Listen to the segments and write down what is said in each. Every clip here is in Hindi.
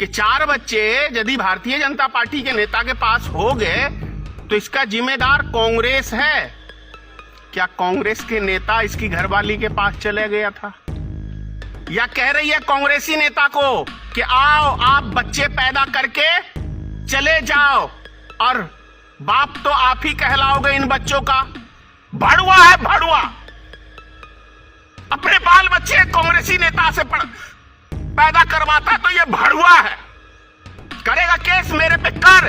कि 4 बच्चे यदि भारतीय जनता पार्टी के नेता के पास हो गए तो इसका जिम्मेदार कांग्रेस है। क्या कांग्रेस के नेता इसकी घरवाली के पास चले गया था? या कह रही है कांग्रेसी नेता को कि आओ आप बच्चे पैदा करके चले जाओ और बाप तो आप ही कहलाओगे इन बच्चों का। भड़ुआ है, भड़ुआ। अपने बाल बच्चे कांग्रेसी नेता से पैदा करवाता तो ये भड़ुआ है। करेगा केस मेरे पे कर,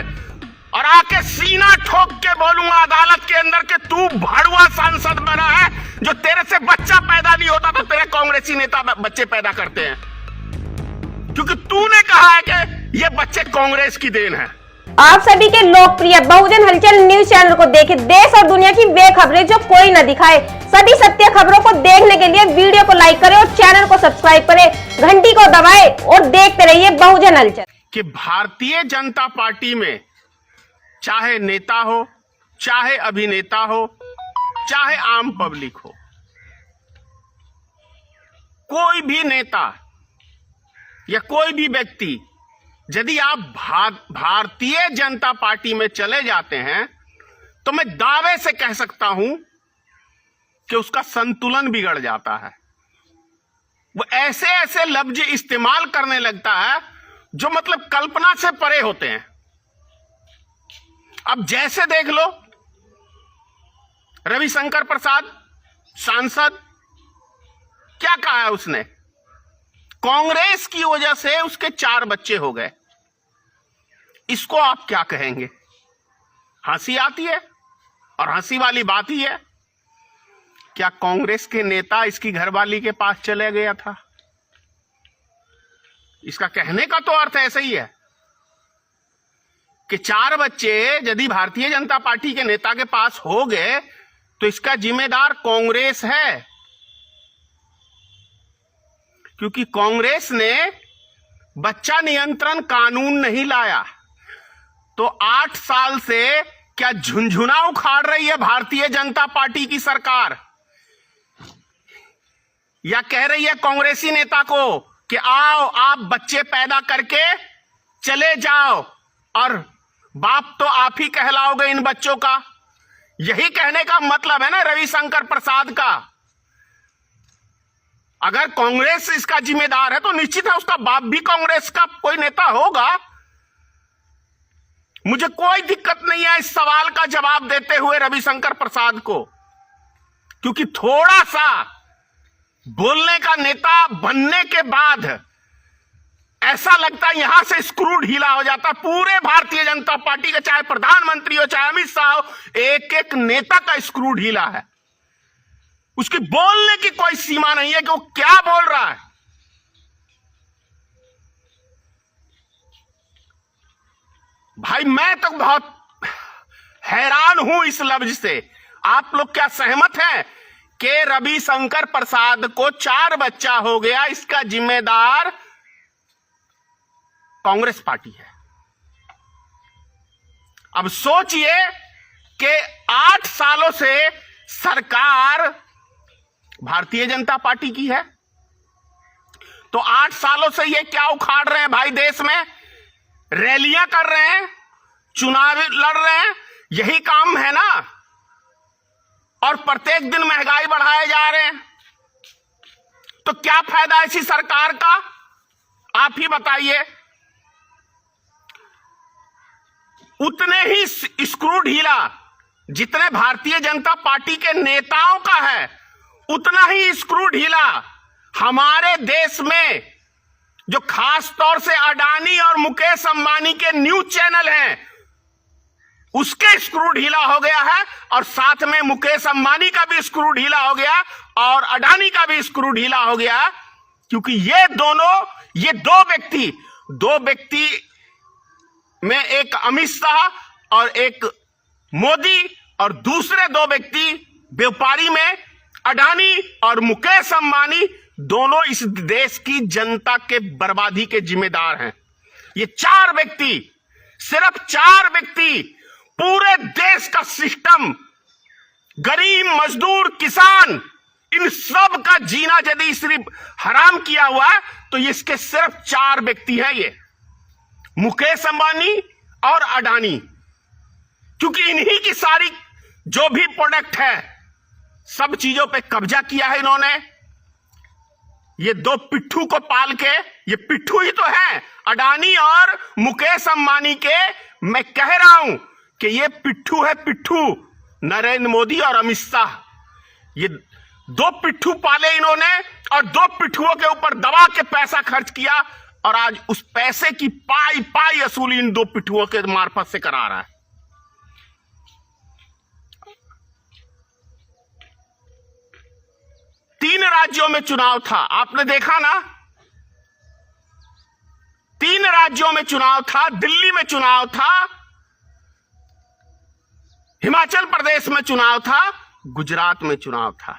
और आके सीना ठोक के बोलूंगा अदालत के अंदर कि तू भड़ुआ सांसद बना है, जो तेरे से बच्चा पैदा नहीं होता तो तेरे कांग्रेसी नेता बच्चे पैदा करते हैं, क्योंकि तूने कहा है कि ये बच्चे कांग्रेस की देन है। आप सभी के लोकप्रिय बहुजन हलचल न्यूज चैनल को देखें, देश और दुनिया की वे खबरें जो कोई न दिखाए। सभी सत्य खबरों को देखने के लिए वीडियो को लाइक करें और चैनल को सब्सक्राइब करें, घंटी को दबाएं और देखते रहिए बहुजन हलचल। कि भारतीय जनता पार्टी में चाहे नेता हो, चाहे अभिनेता हो, चाहे आम पब्लिक हो, कोई भी नेता या कोई भी व्यक्ति यदि आप भारतीय जनता पार्टी में चले जाते हैं तो मैं दावे से कह सकता हूं कि उसका संतुलन बिगड़ जाता है। वो ऐसे ऐसे लफ्ज इस्तेमाल करने लगता है जो मतलब कल्पना से परे होते हैं। अब जैसे देख लो, रविशंकर प्रसाद सांसद, क्या कहा है उसने? कांग्रेस की वजह से उसके 4 बच्चे हो गए। इसको आप क्या कहेंगे? हंसी आती है, और हंसी वाली बात ही है। क्या कांग्रेस के नेता इसकी घरवाली के पास चले गया था? इसका कहने का तो अर्थ ऐसा ही है कि 4 बच्चे यदि भारतीय जनता पार्टी के नेता के पास हो गए तो इसका जिम्मेदार कांग्रेस है, क्योंकि कांग्रेस ने बच्चा नियंत्रण कानून नहीं लाया। तो 8 साल से क्या झुंझुना उखाड़ रही है भारतीय जनता पार्टी की सरकार? या कह रही है कांग्रेसी नेता को कि आओ आप बच्चे पैदा करके चले जाओ और बाप तो आप ही कहलाओगे इन बच्चों का? यही कहने का मतलब है ना रविशंकर प्रसाद का। अगर कांग्रेस इसका जिम्मेदार है तो निश्चित है उसका बाप भी कांग्रेस का कोई नेता होगा। मुझे कोई दिक्कत नहीं है इस सवाल का जवाब देते हुए रविशंकर प्रसाद को, क्योंकि थोड़ा सा बोलने का नेता बनने के बाद ऐसा लगता है यहां से स्क्रू ढीला हो जाता। पूरे भारतीय जनता पार्टी का, चाहे प्रधानमंत्री हो चाहे अमित शाह हो, एक एक नेता का स्क्रू ढीला है। उसकी बोलने की कोई सीमा नहीं है कि वो क्या बोल रहा है। भाई मैं तो बहुत हैरान हूं इस लफ्ज से। आप लोग क्या सहमत हैं कि रविशंकर प्रसाद को 4 बच्चा हो गया, इसका जिम्मेदार कांग्रेस पार्टी है? अब सोचिए कि 8 सालों से सरकार भारतीय जनता पार्टी की है, तो 8 सालों से ये क्या उखाड़ रहे हैं भाई? देश में रैलियां कर रहे हैं, चुनाव लड़ रहे हैं, यही काम है ना। और प्रत्येक दिन महंगाई बढ़ाए जा रहे हैं, तो क्या फायदा ऐसी सरकार का? आप ही बताइए। उतने ही स्क्रू ढीला जितने भारतीय जनता पार्टी के नेताओं का है, उतना ही स्क्रू ढीला हमारे देश में जो खास तौर से अडानी और मुकेश अंबानी के न्यूज चैनल हैं, उसके स्क्रू ढीला हो गया है। और साथ में मुकेश अंबानी का भी स्क्रू ढीला हो गया और अडानी का भी स्क्रू ढीला हो गया, क्योंकि ये दो व्यक्ति में एक अमित शाह और एक मोदी, और दूसरे 2 व्यक्ति व्यापारी में अडानी और मुकेश अंबानी, दोनों इस देश की जनता के बर्बादी के जिम्मेदार हैं। ये 4 व्यक्ति, सिर्फ 4 व्यक्ति पूरे देश का सिस्टम, गरीब मजदूर किसान, इन सब का जीना यदि सिर्फ हराम किया हुआ है तो इसके सिर्फ 4 व्यक्ति हैं। ये मुकेश अंबानी और अडानी, क्योंकि इन्हीं की सारी जो भी प्रोडक्ट है सब चीजों पे कब्जा किया है इन्होंने। ये दो पिट्ठू को पाल के, ये पिट्ठू ही तो है अडानी और मुकेश अंबानी के। मैं कह रहा हूं कि ये पिट्ठू है, पिट्ठू नरेंद्र मोदी और अमित शाह। ये दो पिट्ठू पाले इन्होंने और दो पिट्ठुओं के ऊपर दबा के पैसा खर्च किया, और आज उस पैसे की पाई पाई वसूली इन दो पिट्ठुओं के मार्फत से करा रहा है। तीन राज्यों में चुनाव था, आपने देखा ना, 3 राज्यों में चुनाव था। दिल्ली में चुनाव था, हिमाचल प्रदेश में चुनाव था, गुजरात में चुनाव था।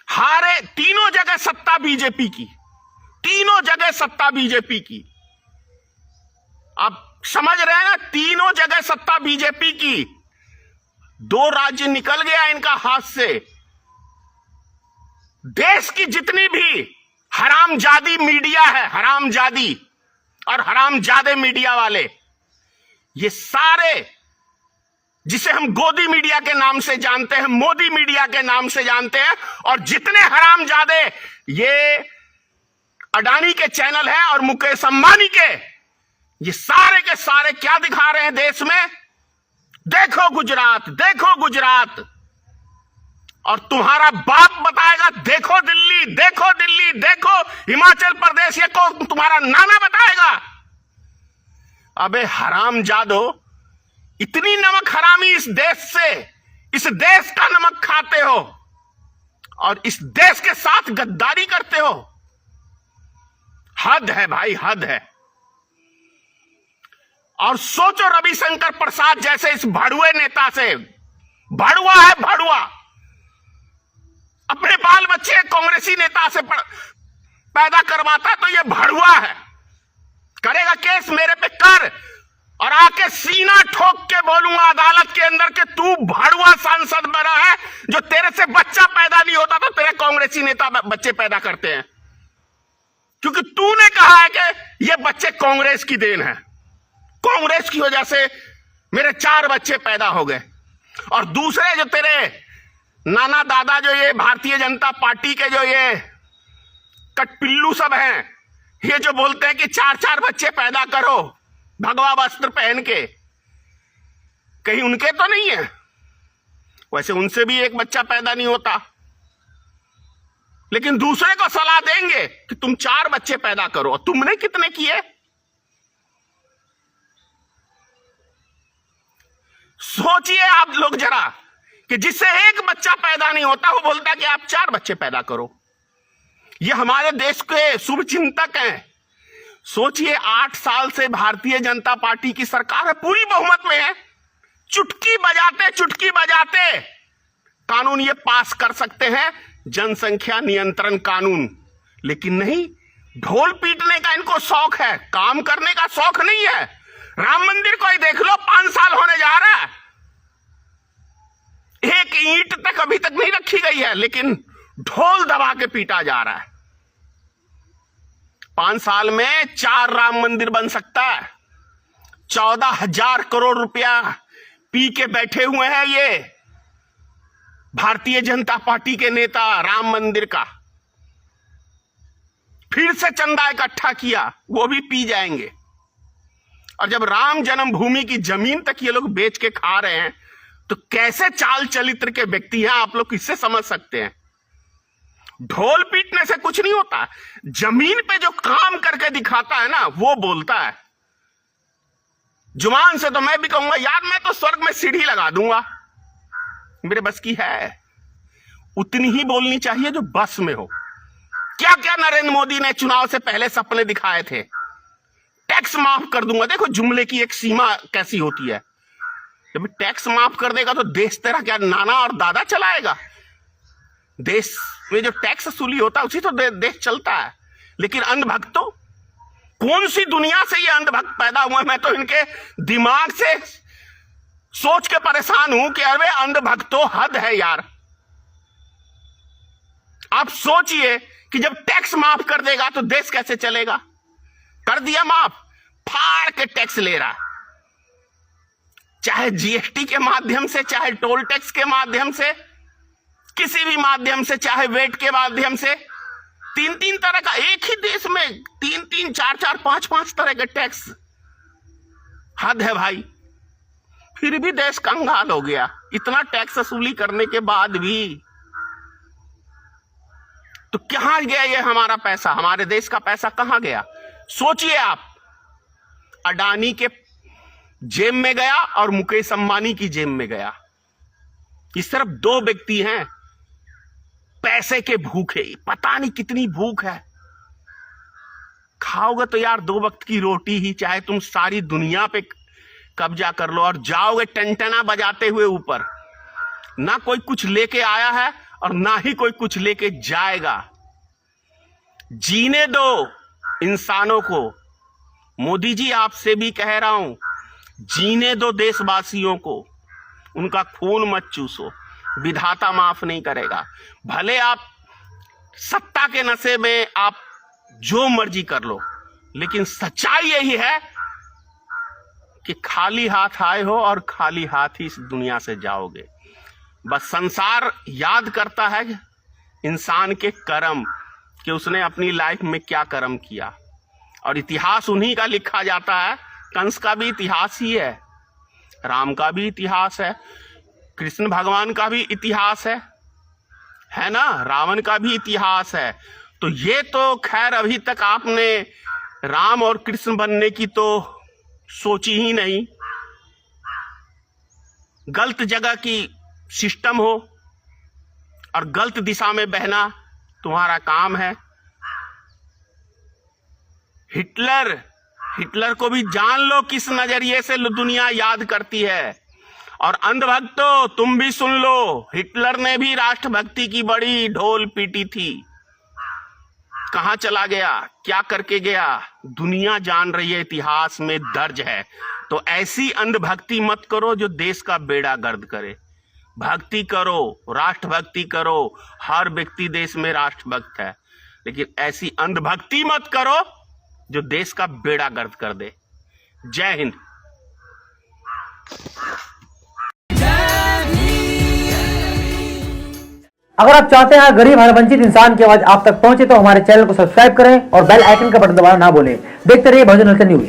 हारे तीनों जगह सत्ता बीजेपी की, तीनों जगह सत्ता बीजेपी की। आप समझ रहे हैं ना, तीनों जगह सत्ता बीजेपी की। 2 राज्य निकल गया इनका हाथ से। देश की जितनी भी हरामजादी मीडिया है, हरामजादी और हरामजादे मीडिया वाले, ये सारे, जिसे हम गोदी मीडिया के नाम से जानते हैं, मोदी मीडिया के नाम से जानते हैं, और जितने हरामजादे ये अडानी के चैनल हैं और मुकेश अंबानी के, ये सारे के सारे क्या दिखा रहे हैं देश में? देखो गुजरात, देखो गुजरात। और तुम्हारा बाप बताएगा देखो दिल्ली, देखो दिल्ली, देखो हिमाचल प्रदेश, ये को तुम्हारा नाना बताएगा। अबे हरामजादो, इतनी नमक हरामी इस देश से, इस देश का नमक खाते हो और इस देश के साथ गद्दारी करते हो। हद है भाई, हद है। और सोचो रविशंकर प्रसाद जैसे इस भड़ुए नेता से, भड़ुआ है भड़ुआ, अपने बाल बच्चे कांग्रेसी नेता से पैदा करवाता, तो ये भड़ुआ है। करेगा केस मेरे पे कर, और आके सीना ठोक के बोलूंगा अदालत के अंदर कि तू भड़ुआ सांसद बना है, जो तेरे से बच्चा पैदा नहीं होता तो तेरे कांग्रेसी नेता बच्चे पैदा करते हैं, क्योंकि तूने कहा है कि ये बच्चे कांग्रेस की देन है, कांग्रेस की वजह से मेरे 4 बच्चे पैदा हो गए। और दूसरे जो तेरे नाना दादा, जो ये भारतीय जनता पार्टी के जो ये कटपिल्लू सब हैं, ये जो बोलते हैं कि 4-4 बच्चे पैदा करो भगवा वस्त्र पहन के, कहीं उनके तो नहीं है? वैसे उनसे भी एक बच्चा पैदा नहीं होता, लेकिन दूसरे को सलाह देंगे कि तुम 4 बच्चे पैदा करो। और तुमने कितने किए? सोचिए आप लोग जरा, कि जिससे एक बच्चा पैदा नहीं होता वो बोलता कि आप 4 बच्चे पैदा करो। ये हमारे देश के शुभ चिंतक हैं। सोचिए 8 साल से भारतीय जनता पार्टी की सरकार है, पूरी बहुमत में है। चुटकी बजाते कानून ये पास कर सकते हैं, जनसंख्या नियंत्रण कानून, लेकिन नहीं, ढोल पीटने का इनको शौक है, काम करने का शौक नहीं है। राम मंदिर को ही देख लो, 5 साल होने जा रहा है, एक ईंट तक अभी तक नहीं रखी गई है, लेकिन ढोल दबा के पीटा जा रहा है। 5 साल में 4 राम मंदिर बन सकता है। 14,000 करोड़ रुपया पी के बैठे हुए हैं ये भारतीय जनता पार्टी के नेता राम मंदिर का। फिर से चंदा इकट्ठा किया, वो भी पी जाएंगे। और जब राम जन्मभूमि की जमीन तक ये लोग बेच के खा रहे हैं, तो कैसे चाल चरित्र के व्यक्ति हैं आप लोग किससे समझ सकते हैं? ढोल पीटने से कुछ नहीं होता, जमीन पे जो काम करके दिखाता है ना, वो बोलता है। जुबान से तो मैं भी कहूंगा यार, मैं तो स्वर्ग में सीढ़ी लगा दूंगा, मेरे बस की है। उतनी ही बोलनी चाहिए जो बस में हो। क्या क्या नरेंद्र मोदी ने चुनाव से पहले सपने दिखाए थे? टैक्स माफ कर दूंगा। देखो जुमले की एक सीमा कैसी होती है। जब टैक्स माफ कर देगा तो देश तेरा क्या नाना और दादा चलाएगा? देश में जो टैक्स वसूली होता है उसी तो देश चलता है। लेकिन अंधभक्तों, कौन सी दुनिया से ये अंधभक्त पैदा हुए? मैं तो इनके दिमाग से सोच के परेशान हूं कि अरे अंधभक्तों, हद है यार। आप सोचिए कि जब टैक्स माफ कर देगा तो देश कैसे चलेगा? कर दिया माफ, फाड़ के टैक्स ले रहा है, चाहे जीएसटी के माध्यम से, चाहे टोल टैक्स के माध्यम से, किसी भी माध्यम से, चाहे वेट के माध्यम से। 3-3 तरह का, एक ही देश में 3-3, 4-4, 5-5 तरह के टैक्स। हद है भाई। फिर भी देश कंगाल हो गया, इतना टैक्स वसूली करने के बाद भी। तो कहां गया ये हमारा पैसा, हमारे देश का पैसा कहां गया? सोचिए आप। अडानी के जेब में गया और मुकेश अंबानी की जेब में गया। ये सिर्फ 2 व्यक्ति हैं पैसे के भूखे। पता नहीं कितनी भूख है। खाओगे तो यार 2 वक्त की रोटी ही, चाहे तुम सारी दुनिया पे कब्जा कर लो, और जाओगे टंटना बजाते हुए ऊपर। ना कोई कुछ लेके आया है और ना ही कोई कुछ लेके जाएगा। जीने दो इंसानों को। मोदी जी, आपसे भी कह रहा हूं, जीने दो देशवासियों को। उनका खून मत चूसो, विधाता माफ नहीं करेगा। भले आप सत्ता के नशे में आप जो मर्जी कर लो, लेकिन सच्चाई यही है कि खाली हाथ आए हो और खाली हाथ ही इस दुनिया से जाओगे। बस संसार याद करता है इंसान के कर्म, कि उसने अपनी लाइफ में क्या कर्म किया, और इतिहास उन्हीं का लिखा जाता है। कंस का भी इतिहास ही है, राम का भी इतिहास है, कृष्ण भगवान का भी इतिहास है ना, रावण का भी इतिहास है। तो ये तो खैर अभी तक आपने राम और कृष्ण बनने की तो सोची ही नहीं। गलत जगह की सिस्टम हो और गलत दिशा में बहना तुम्हारा काम है। हिटलर को भी जान लो किस नजरिए से दुनिया याद करती है। और अंधभक्तों, तुम भी सुन लो, हिटलर ने भी राष्ट्रभक्ति की बड़ी ढोल पीटी थी। कहां चला गया, क्या करके गया, दुनिया जान रही है, इतिहास में दर्ज है। तो ऐसी अंधभक्ति मत करो जो देश का बेड़ा गर्द करे। भक्ति करो, राष्ट्रभक्ति करो। हर व्यक्ति देश में राष्ट्रभक्त है, लेकिन ऐसी अंधभक्ति मत करो जो देश का बेड़ा गर्द कर दे। जय हिंद। अगर आप चाहते हैं गरीब हर वंचित इंसान की आवाज आप तक पहुंचे तो हमारे चैनल को सब्सक्राइब करें और बेल आइकन का बटन दबाना ना भूलें। देखते रहिए बहुजन हलचल न्यूज।